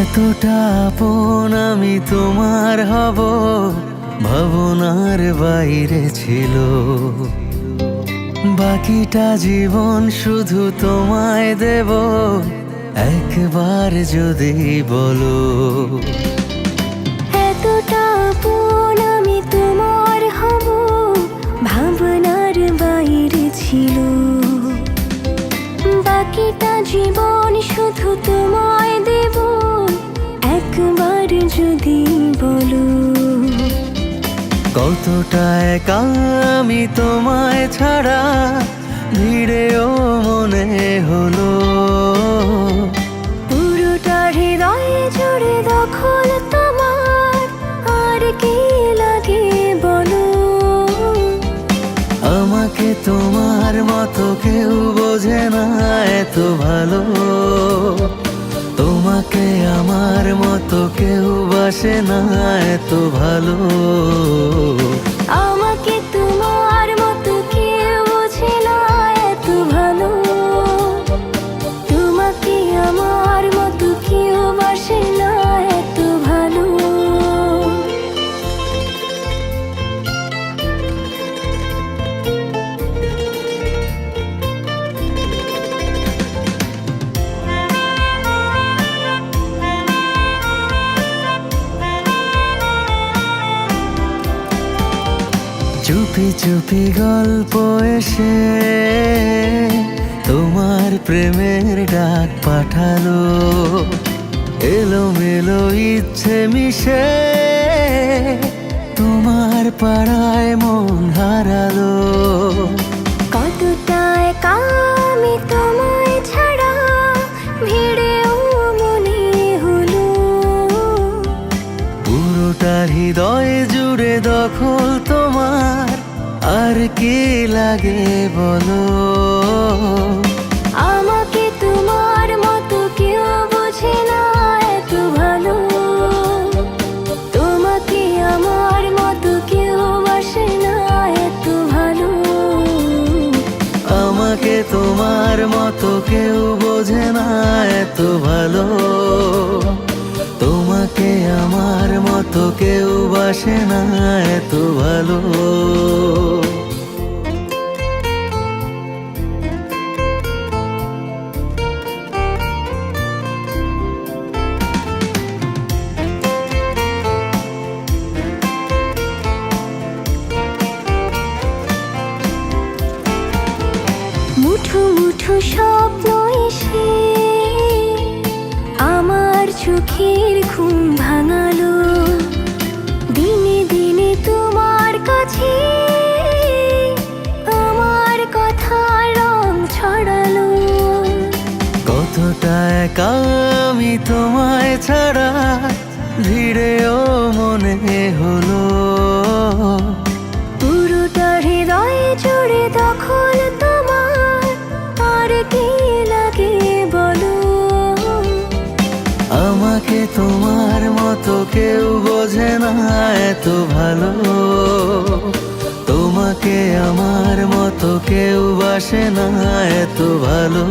এতটা আপন আমি তোমার হব ভাবনার বাইরে ছিল। বাকিটা জীবন শুধু তোমায় দেব, একবার যদি বলো। এতটা আপন আমি তোমার হব ভাবনার বাইরে ছিল। বাকিটা জীবন শুধু তোমায় দেব, একবার যদি বলো। কতটা একা আমি তোমায় ছাড়া, ভিড়েও মনে হলো। পুরোটা হৃদয়ে জুড়ে দখল তোমার, আর কি লাগে বলো। আমাকে তোমার মতো কেউ বোঝে না এত ভালো। তোমাকে আমার মতো কেউ বাসে না এত ভালো। আমাকে তোমার মতো কেউ বোঝে না এত ভালো। তোমাকে আমার মতো কেউ বাসে না এত ভালো। চুপি চুপি গল্প এসে তোমার প্রেমের ডাক পাঠালো। এলোমেলো ইচ্ছে মিশে তোমার পাড়ায় মন হারালো। কতটা একা আমি তোমায় ছাড়া, ভিড়েও মনে হলো। পুরোটা হৃদয় জুড়ে দখল তোমার, আর কি লাগে বলো। আমাকে তোমার মতো কেউ বোঝে না এত ভালো। তোমাকে আমার মতো কেউ বাসে না এত ভালো। আমাকে তোমার মতো কেউ বোঝে না এত ভালো। তোমাকে আমার মতো কেউ বাসে না এত ভালো। মুঠো মুঠো স্বপ্ন এসে আমার চোখের ঘুম ভাঙালো। দিনে দিনে তোমার কাছে আমার কথার রং ছড়ালো। কতটা একা আমি তোমায় ছাড়া, ভিড়েও মনে হলো। পুরোটা হৃদয়ে জুড়ে দখল তোমার, আর কি লাগে বলো। আমাকে তোমার মতো কেউ বোঝে না এত ভালো। তোমাকে আমার মতো কেউ বাসে না এত ভালো।